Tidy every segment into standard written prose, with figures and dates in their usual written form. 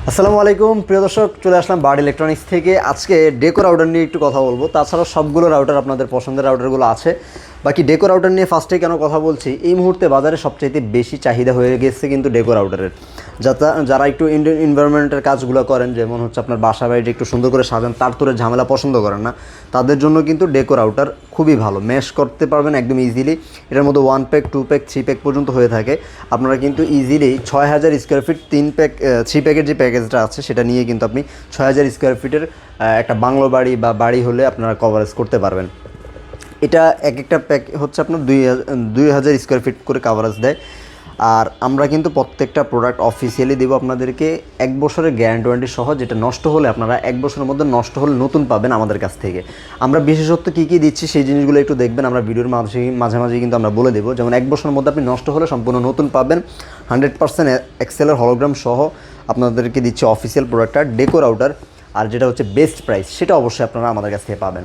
আসসালামু আলাইকুম প্রিয় দর্শক, চলে আসলাম বার্ড ইলেকট্রনিক্স থেকে। আজকে ডেকো রাউটার নিয়ে একটু কথা বলবো। তাছাড়াও সবগুলো রাউটার আপনাদের পছন্দের রাউটারগুলো আছে। বাকি ডেকো রাউটার নিয়ে ফার্স্টে কেন কথা বলছি, এই মুহূর্তে বাজারে সবচাইতে বেশি চাহিদা হয়ে গেছে কিন্তু ডেকো রাউটারের। যারা একটু ইন্ডিয়ান এনভায়রনমেন্টের কাজগুলো করেন, যেমন হচ্ছে আপনার বাসা বাড়িটা একটু সুন্দর করে সাজান, তার তোরে ঝামেলা পছন্দ করেন না, তাদের জন্য কিন্তু ডেকো রাউটার খুবই ভালো। ম্যাশ করতে পারবেন একদম ইজিলি। এটার মধ্যে 1 প্যাক 2 প্যাক 3 প্যাক পর্যন্ত হয়ে থাকে। আপনারা কিন্তু ইজিলি 6000 স্কোয়ার ফিট 3 প্যাকের যে প্যাকেজটা আছে সেটা নিয়ে কিন্তু আপনি 6000 স্কোয়ার ফিটের একটা বাংলো বাড়ি বা বাড়ি হলে আপনারা কভারেজ করতে পারবেন। এটা একটা প্যাক হচ্ছে আপনার 2000 স্কোয়ার ফিট করে কভারেজ দেয়। আর আমরা কিন্তু প্রত্যেকটা প্রোডাক্ট অফিসিয়ালি দেবো আপনাদেরকে 1 বছরের গ্যারান্টি ওয়ারেন্টি সহ। যেটা নষ্ট হলে আপনারা 1 বছরের মধ্যে নষ্ট হলে নতুন পাবেন আমাদের কাছ থেকে। আমরা বিশেষত্ব কী কী দিচ্ছি সেই জিনিসগুলো একটু দেখবেন। আমরা ভিডিওর মাঝে মাঝে কিন্তু আমরা বলে দেবো। যেমন 1 বছরের মধ্যে আপনি নষ্ট হলে সম্পূর্ণ নতুন পাবেন। 100% এক্সেলের হলোগ্রাম সহ আপনাদেরকে দিচ্ছে অফিসিয়াল প্রোডাক্টটা ডেকো রাউটার। আর যেটা হচ্ছে বেস্ট প্রাইস, সেটা অবশ্যই আপনারা আমাদের কাছ থেকে পাবেন।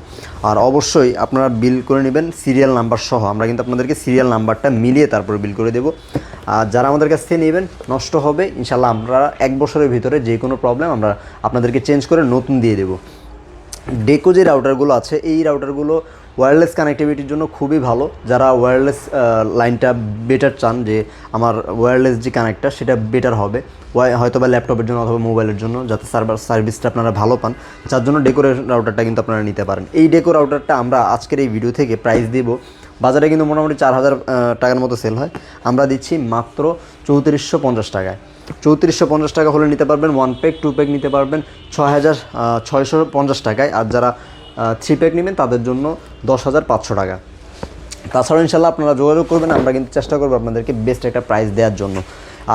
আর অবশ্যই আপনারা বিল করে নেবেন সিরিয়াল নাম্বার সহ। আমরা কিন্তু আপনাদেরকে সিরিয়াল নাম্বারটা মিলিয়ে তারপরে বিল করে দেবো। আর যারা আমাদের কাছ থেকে নেবেন, নষ্ট হবে ইনশাল্লাহ আমরা 1 বছরের ভিতরে যে কোনো প্রবলেম আমরা আপনাদেরকে চেঞ্জ করে নতুন দিয়ে দেবো। ডেকো যে রাউটারগুলো আছে, এই রাউটারগুলো ওয়্যারলেস কানেক্টিভিটির জন্য খুবই ভালো। যারা ওয়্যারলেস লাইনটা বেটার চান, যে আমার ওয়্যারলেস যে কানেক্টটা সেটা বেটার হবে হয়তো বা ল্যাপটপের জন্য অথবা মোবাইলের জন্য, যাতে সার্ভিসটা আপনারা ভালো পান, যার জন্য ডেকোর রাউটারটা কিন্তু আপনারা নিতে পারেন। এই ডেকো রাউটারটা আমরা আজকের এই ভিডিও থেকে প্রাইস দেব। বাজারে কিন্তু মোটামুটি 4000 টাকার মতো সেল হয়, আমরা দিচ্ছি মাত্র 3450 টাকায়। 3450 টাকা হলে নিতে পারবেন। 1 প্যাক 2 প্যাক নিতে পারবেন 6650 টাকায়। আর যারা 3 প্যাক নেবেন তাদের জন্য 10500 টাকা। তাছাড়া ইনশাল্লাহ আপনারা যোগাযোগ করবেন, আমরা কিন্তু চেষ্টা করবো আপনাদেরকে বেস্ট একটা প্রাইস দেওয়ার জন্য।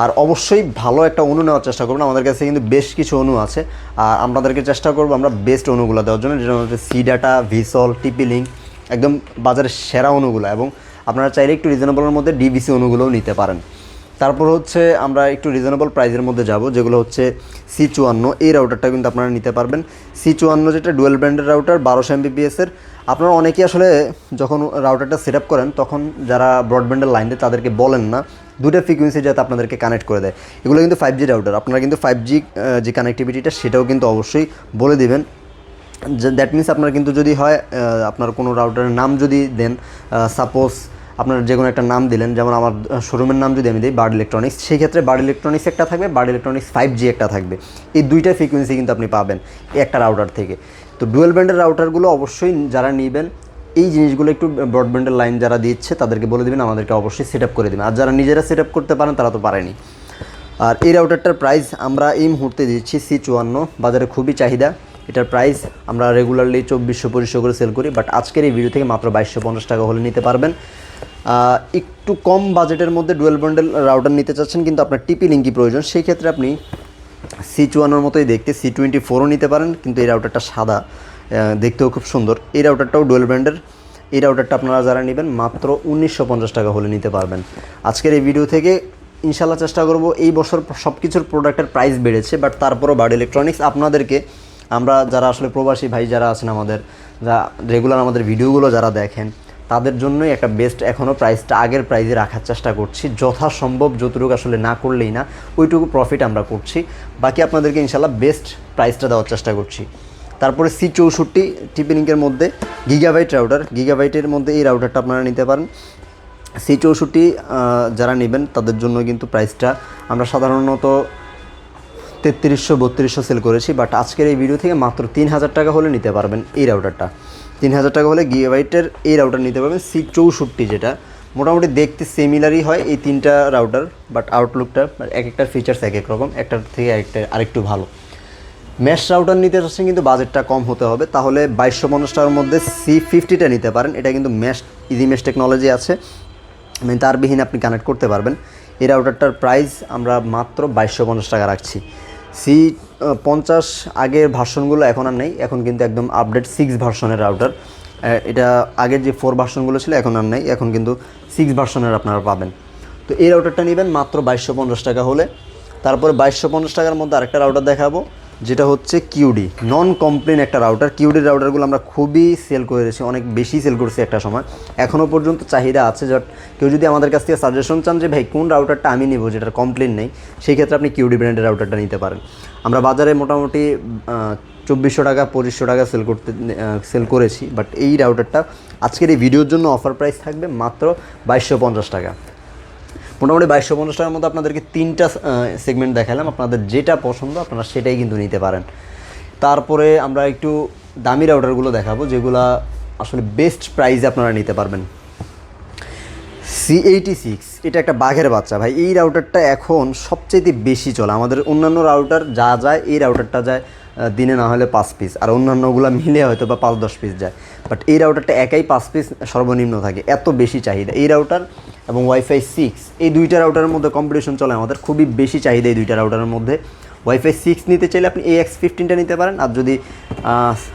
আর অবশ্যই ভালো একটা অনু নেওয়ার চেষ্টা করবেন। আমাদের কাছে কিন্তু বেশ কিছু অনু আছে, আর আপনাদেরকে চেষ্টা করবো আমরা বেস্ট অনুগুলো দেওয়ার জন্য, যেটা হচ্ছে সি ডাটা, ভিসল, টিপি লিঙ্ক, একদম বাজারের সেরা অনুগুলো। এবং আপনারা চাইলে একটু রিজনেবলের মধ্যে ডিভিসি অনুগুলোও নিতে পারেন। তারপর হচ্ছে আমরা একটু রিজনেবল প্রাইসের মধ্যে যাব, যেগুলো হচ্ছে C54। এই রাউটারটা কিন্তু আপনারা নিতে পারবেন। C54 যেটা ডুয়েল ব্র্যান্ডের রাউটার, 1200 MBPS-এর। আপনারা অনেকেই আসলে যখন রাউটারটা সেট আপ করেন, তখন যারা ব্রডব্যান্ডের লাইন দেয় তাদেরকে বলেন না 2টা ফ্রিকোয়েন্সি যাতে আপনাদেরকে কানেক্ট করে দেয়। এগুলো কিন্তু 5G রাউটার। আপনারা কিন্তু 5G যে কানেক্টিভিটিটা সেটাও কিন্তু অবশ্যই বলে দেবেন। দ্যাট মিনস আপনার কিন্তু যদি হয় আপনার কোনো রাউটারের নাম যদি দেন, সাপোজ আপনার যে কোনো একটা নাম দিলেন, যেমন আমার শোরুমের নাম যদি আমি দিই বার্ড ইলেকট্রনিক্স, সেই ক্ষেত্রে বার্ড ইলেকট্রনিক্স একটা থাকবে, বার্ড ইলেকট্রনিক্স 5G একটা থাকবে। এই 2টা ফ্রিকোয়েন্সি কিন্তু আপনি পাবেন একটা রাউটার থেকে। তো ডুয়েল ব্যান্ডের রাউটারগুলো অবশ্যই যারা নেবেন, এই জিনিসগুলো একটু ব্রডব্যান্ডের লাইন যারা দিচ্ছে তাদেরকে বলে দেবেন, আমাদেরকে অবশ্যই সেট আপ করে দেবেন। আর যারা নিজেরা সেট আপ করতে পারেন তারা তো পারেনি। আর এই রাউটারটার প্রাইস আমরা এই মুহূর্তে দিচ্ছি C54, বাজারে খুবই চাহিদা। এটার প্রাইস আমরা রেগুলারলি 2400-2500 করে সেল করি, বাট আজকের এই ভিডিও থেকে মাত্র 2250 টাকা হলে নিতে পারবেন। একটু কম বাজেটের মধ্যে ডুয়েল ব্যান্ডেল রাউটার নিতে চাচ্ছেন কিন্তু আপনার টিপি লিঙ্কই প্রয়োজন, সেই ক্ষেত্রে আপনি C54 মতোই দেখতে C24ও নিতে পারেন, কিন্তু এই রাউটারটা সাদা, দেখতেও খুব সুন্দর। এই রাউটারটাও ডুয়েল ব্র্যান্ডের। এই রাউটারটা আপনারা যারা নেবেন মাত্র 1950 টাকা হলে নিতে পারবেন। আজকের এই ভিডিও থেকে ইনশাল্লাহ চেষ্টা করব, এই বছর সব কিছুর প্রোডাক্টের প্রাইস বেড়েছে, বাট তারপরও বার্ড ইলেকট্রনিক্স আপনাদেরকে, আমরা যারা আসলে প্রবাসী ভাই যারা আছেন আমাদের, যা রেগুলার আমাদের ভিডিওগুলো যারা দেখেন, তাদের জন্যই একটা বেস্ট এখনও প্রাইসটা আগের প্রাইসে রাখার চেষ্টা করছি। যথাসম্ভব যতটুকু আসলে না করলেই না, ওইটুকু প্রফিট আমরা করছি। বাকি আপনাদেরকে ইনশাল্লাহ বেস্ট প্রাইসটা দেওয়ার চেষ্টা করছি। তারপরে C64 টিপি লিঙ্কের মধ্যে গিগাবাইট রাউটার, গিগাবাইটের মধ্যে এই রাউটারটা আপনারা নিতে পারেন। C64 যারা নেবেন তাদের জন্য কিন্তু প্রাইসটা আমরা সাধারণত 3300-3200 সেল করেছি, বাট আজকের এই ভিডিও থেকে মাত্র 3000 টাকা হলে নিতে পারবেন এই রাউটারটা। 3000 টাকা হলে গিগাবাইটের এই রাউটার নিতে পারবেন। C64 যেটা মোটামুটি দেখতে সিমিলারই হয় এই 3টা রাউটার, বাট আউটলুকটা এক একটার ফিচার্স এক এক রকম, একটার থেকে আরেকটু ভালো। ম্যাশ রাউটার নিতে চাচ্ছেন কিন্তু বাজেটটা কম হতে হবে, তাহলে 2250 টাকার মধ্যে C50টা নিতে পারেন। এটা কিন্তু ম্যাশ ইজি ম্যাশ টেকনোলজি আছে, মানে তারবিহীন আপনি কানেক্ট করতে পারবেন। এই রাউটারটার প্রাইস আমরা মাত্র 2250 টাকা রাখছি। C50 আগের ভার্সনগুলো এখন আর নেই, এখন কিন্তু একদম আপডেট 6 ভার্সনের রাউটার। এটা আগের যে 4 ভার্সনগুলো ছিল এখন আর নেই, এখন কিন্তু 6 ভার্সনের আপনারা পাবেন। তো এই রাউটারটা নেবেন মাত্র 2250 টাকা হলে। তারপরে 2250 টাকার মধ্যে আরেকটা রাউটার দেখাবো, যেটা হচ্ছে কিউডি, নন কমপ্লেন একটা রাউটার। কিউডির রাউটারগুলো আমরা খুবই সেল করেছি, অনেক বেশি সেল করছি একটা সময়, এখনও পর্যন্ত চাহিদা আছে। বাট কেউ যদি আমাদের কাছ থেকে সাজেশন চান যে ভাই কোন রাউটারটা আমি নেব যেটার কমপ্লেন নেই, সেই ক্ষেত্রে আপনি কিউডি ব্র্যান্ডের রাউটারটা নিতে পারেন। আমরা বাজারে মোটামুটি 2400 টাকা 2500 টাকা সেল করেছি। বাট এই রাউটারটা আজকের এই ভিডিওর জন্য অফার প্রাইস থাকবে মাত্র 2250 টাকা। মোটামুটি 2250 টাকার মধ্যে আপনাদেরকে 3টা সেগমেন্ট দেখালাম, আপনাদের যেটা পছন্দ আপনারা সেটাই কিন্তু নিতে পারেন। তারপরে আমরা একটু দামি রাউটারগুলো দেখাবো যেগুলো আসলে বেস্ট প্রাইসে আপনারা নিতে পারবেন। C86, এটা একটা বাঘের বাচ্চা ভাই। এই রাউটারটা এখন সবচেয়ে বেশি চলে। আমাদের অন্যান্য রাউটার যা যায় এই রাউটারটা যায় দিনে না হলে 5 পিস, আর অন্যান্যগুলো মিলে হয়তো বা 5-10 পিস যায়। বাট এই রাউটারটা একাই 5 পিস সর্বনিম্ন থাকে, এত বেশি চাহিদা। এই রাউটার এবং ওয়াইফাই 6 এই দুইটা রাউটারের মধ্যে কম্পিটিশন চলে আমাদের, খুবই বেশি চাহিদা এই দুইটা রাউটারের মধ্যে। ওয়াইফাই 6 নিতে চাইলে আপনি AX15টা নিতে পারেন, আর যদি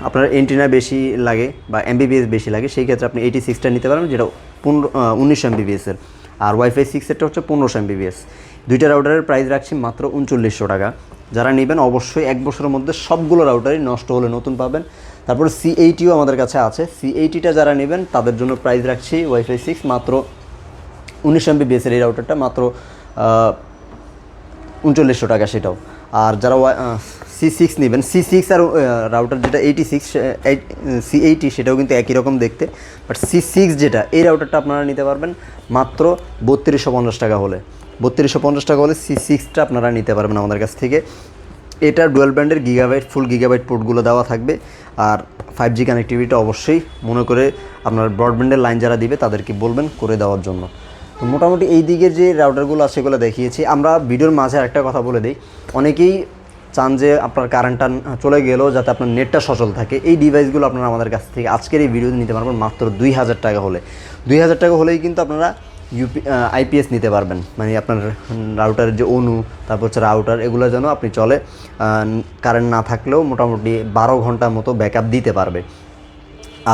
আপনার এন্টিনা বেশি লাগে বা MBPS বেশি লাগে সেই ক্ষেত্রে আপনি 86টা নিতে পারেন, যেটা 1900 MBPS-এর, আর ওয়াইফাই 6-এরটা হচ্ছে 1500 MBPS। দুইটা রাউটারের প্রাইস রাখছি মাত্র 3900 টাকা। যারা নেবেন অবশ্যই 1 বছরের মধ্যে সবগুলো রাউটারই নষ্ট হলে নতুন পাবেন। তারপর C80ও আমাদের কাছে আছে। C80টা যারা নেবেন তাদের জন্য প্রাইস রাখছি ওয়াইফাই 6 মাত্র 1900 MBPS-এর এই রাউটারটা মাত্র 3900 টাকা সেটাও। আর যারা C6 নেবেন, C6 আর রাউটার যেটা 86 C80 সেটাও কিন্তু একই রকম দেখতে। বাট C6 যেটা এই রাউটারটা আপনারা নিতে পারবেন মাত্র 3250 টাকা হলে। 3250 টাকা হলে C6টা আপনারা নিতে পারবেন আমাদের কাছ থেকে। এটা ডুয়াল ব্র্যান্ডের ফুল গিগাবাইট পোর্টগুলো দেওয়া থাকবে, আর 5G কানেক্টিভিটি অবশ্যই মনে করে আপনার ব্রডব্যান্ডের লাইন যারা দিবে তাদেরকে বলবেন করে দেওয়ার জন্য। তো মোটামুটি এই দিকের যে রাউটারগুলো আছে সেগুলো দেখিয়েছি। আমরা ভিডিওর মাঝে আরেকটা কথা বলে দিই, অনেকেই চান যে আপনার কারেন্টটা চলে গেলেও যাতে আপনার নেটটা সচল থাকে। এই ডিভাইসগুলো আপনারা আমাদের কাছ থেকে আজকের এই ভিডিওতে নিতে পারবেন মাত্র 2000 টাকা হলে। 2000 টাকা হলেই কিন্তু আপনারা IPS নিতে পারবেন, মানে আপনার রাউটারের যে অনু, তারপর হচ্ছে রাউটার, এগুলো যেন আপনি চলে, কারেন্ট না থাকলেও মোটামুটি 12 ঘন্টার মতো ব্যাকআপ দিতে পারবে।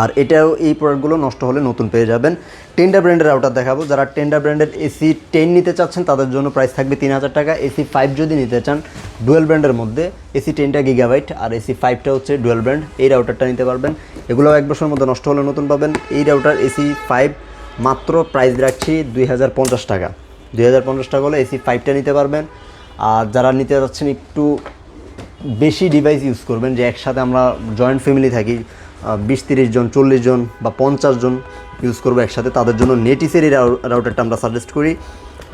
আর এটাও এই প্রোডাক্টগুলো নষ্ট হলে নতুন পেয়ে যাবেন। টেন্ডার ব্র্যান্ডের রাউটার দেখাবো। যারা টেন্ডার ব্র্যান্ডের AC10 নিতে চাচ্ছেন তাদের জন্য প্রাইস থাকবে 3000 টাকা। AC5 যদি নিতে চান ডুয়েল ব্র্যান্ডের মধ্যে, AC10টা গিগাবাইট আর AC5টা হচ্ছে ডুয়েল ব্র্যান্ড, এই রাউটারটা নিতে পারবেন। এগুলো 1 বছরের মধ্যে নষ্ট হলে নতুন পাবেন। এই রাউটার AC5 মাত্র প্রাইস রাখছি 2050 টাকা। 2050 টাকা হলে AC5টা নিতে পারবেন। আর যারা নিতে যাচ্ছেন একটু বেশি ডিভাইস ইউজ করবেন, যে একসাথে আমরা জয়েন্ট ফ্যামিলি থাকি, 20-30 জন 40 জন বা 50 জন ইউজ করবো একসাথে, তাদের জন্য নেটিসের এই রাউটারটা আমরা সাজেস্ট করি,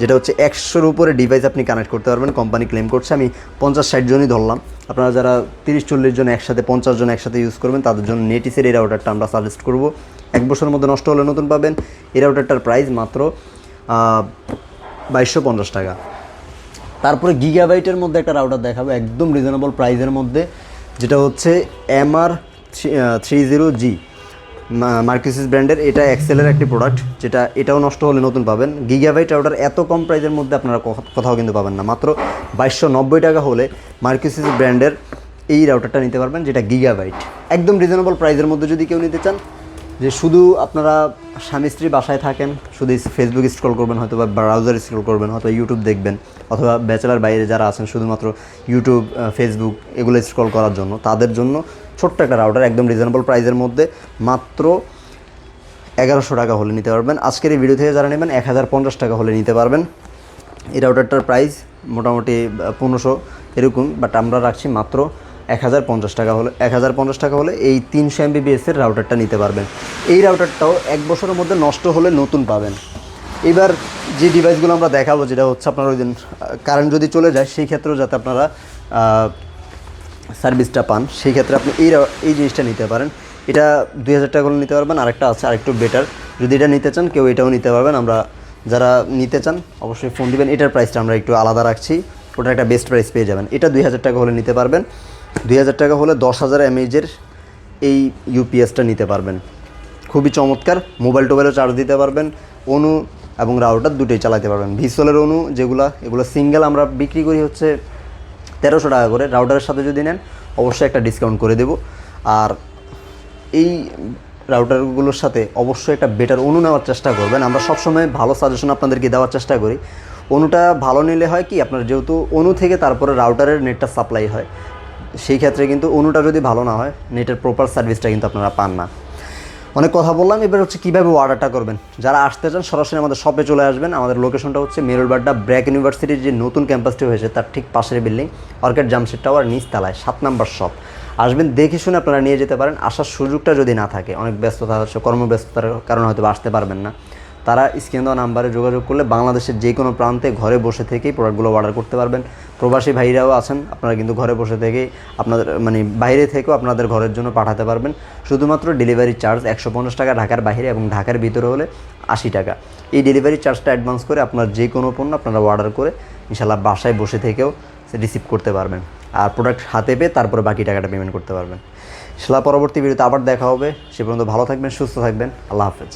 যেটা হচ্ছে 100-এর উপরে ডিভাইস আপনি কানেক্ট করতে পারবেন। কোম্পানি ক্লেম করছে, আমি 50-60 জনই ধরলাম। আপনারা যারা 30-40 জন একসাথে, 50 জন একসাথে ইউজ করবেন তাদের জন্য নেটিসের এই রাউটারটা আমরা সাজেস্ট করব। 1 বছরের মধ্যে নষ্ট হলে নতুন পাবেন। এই রাউটারটার প্রাইস মাত্র 2250 টাকা। তারপরে গিগাবাইটের মধ্যে একটা রাউটার দেখাবো একদম রিজনেবল প্রাইসের মধ্যে, যেটা হচ্ছে MR30G মার্কিউসিস ব্র্যান্ডের। এটা এক্সেলের একটি প্রোডাক্ট, যেটা এটাও নষ্ট হলে নতুন পাবেন। গিগাবাইট রাউটার এত কম প্রাইসের মধ্যে আপনারা কোথাও কিন্তু পাবেন না। মাত্র 2290 টাকা হলে মার্কিউসিস ব্র্যান্ডের এই রাউটারটা নিতে পারবেন, যেটা গিগাবাইট। একদম রিজনেবল প্রাইসের মধ্যে যদি কেউ নিতে চান, যে শুধু আপনারা স্বামী স্ত্রী বাসায় থাকেন, শুধু ফেসবুক স্ক্রল করবেন, হয়তো বা ব্রাউজার স্ক্রল করবেন, হয়তো ইউটিউব দেখবেন, অথবা ব্যাচেলার বাইরে যারা আছেন শুধুমাত্র ইউটিউব ফেসবুক এগুলো স্ক্রল করার জন্য, তাদের জন্য ছোট্ট একটা রাউটার একদম রিজনেবল প্রাইসের মধ্যে মাত্র 1100 টাকা হলে নিতে পারবেন। আজকের এই ভিডিও থেকে যারা নেবেন 1050 টাকা হলে নিতে পারবেন। এই রাউটারটার প্রাইস মোটামুটি 1500 এরকম, বাট আমরা রাখছি মাত্র 1050 টাকা হলে। 1050 টাকা হলে এই 300 MBPS-এর রাউটারটা নিতে পারবেন। এই রাউটারটাও 1 বছরের মধ্যে নষ্ট হলে নতুন পাবেন। এবার যে ডিভাইসগুলো আমরা দেখাবো, যেটা হচ্ছে আপনার ওই দিন কারেন্ট যদি চলে যায় সেই ক্ষেত্রেও যাতে আপনারা সার্ভিসটা পান, সেই ক্ষেত্রে আপনি এই জিনিসটা নিতে পারেন। এটা 2000 টাকা হলে নিতে পারবেন। আরেকটা আছে আরেকটু বেটার, যদি এটা নিতে চান কেউ এটাও নিতে পারবেন। আমরা যারা নিতে চান অবশ্যই ফোন দিবেন। এটার প্রাইসটা আমরা একটু আলাদা রাখছি, ওটা একটা বেস্ট প্রাইস পেয়ে যাবেন। এটা 2000 টাকা হলে নিতে পারবেন। 2000 টাকা হলে 10,000 mAh-এর এই UPS-টা নিতে পারবেন। খুবই চমৎকার, মোবাইল টোবাইলও চার্জ দিতে পারবেন, অনু এবং রাউটার দুটোই চালাতে পারবেন। ভিসোলের অনু এগুলো সিঙ্গেল আমরা বিক্রি করি হচ্ছে 1300 টাকা করে। রাউটারের সাথে যদি নেন অবশ্যই একটা ডিসকাউন্ট করে দেব। আর এই রাউটারগুলোর সাথে অবশ্যই একটা বেটার অনু নেওয়ার চেষ্টা করবেন। আমরা সবসময় ভালো সাজেশন আপনাদেরকে দেওয়ার চেষ্টা করি। অনুটা ভালো নিলে হয় কি, আপনার যেহেতু অনু থেকে তারপরে রাউটারের নেটটা সাপ্লাই হয়, সেই ক্ষেত্রে কিন্তু অনুটা যদি ভালো না হয় নেটের প্রপার সার্ভিসটা কিন্তু আপনারা পান না। অনেক কথা বললাম, এবার হচ্ছে কীভাবে অর্ডারটা করবেন। যারা আসতে চান সরাসরি আমাদের শপে চলে আসবেন। আমাদের লোকেশনটা হচ্ছে মেরুলবাড্ডা ব্র্যাক ইউনিভার্সিটির যে নতুন ক্যাম্পাসটি হয়েছে তার ঠিক পাশের বিল্ডিং, অর্কিড জামশেদ টাওয়ার, নিচতলায় 7 নম্বর শপ। আসবেন, দেখে শুনে আপনারা নিয়ে যেতে পারেন। আসার সুযোগটা যদি না থাকে, অনেক ব্যস্ততা হচ্ছে, কর্মব্যস্ততার কারণে হয়তো আসতে পারবেন না, তারা স্ক্রিনে দেওয়া নাম্বারে যোগাযোগ করলে বাংলাদেশের যে কোনো প্রান্তে ঘরে বসে থেকেই প্রোডাক্টগুলো অর্ডার করতে পারবেন। প্রবাসী ভাইরাও আছেন, আপনারা কিন্তু ঘরে বসে থেকেই আপনাদের মানে বাইরে থেকেও আপনাদের ঘরের জন্য পাঠাতে পারবেন। শুধুমাত্র ডেলিভারি চার্জ 150 টাকা ঢাকার বাইরে, এবং ঢাকার ভিতরে হলে 80 টাকা। এই ডেলিভারি চার্জটা অ্যাডভান্স করে আপনার যে কোনো পণ্য আপনারা অর্ডার করে ইনশাল্লাহ বাসায় বসে থেকেও রিসিভ করতে পারবেন। আর প্রোডাক্ট হাতে পেয়ে তারপরে বাকি টাকাটা পেমেন্ট করতে পারবেন। ইনশাল্লাহ পরবর্তী ভিডিওতে আবার দেখা হবে। সে পর্যন্ত ভালো থাকবেন, সুস্থ থাকবেন। আল্লাহ হাফেজ।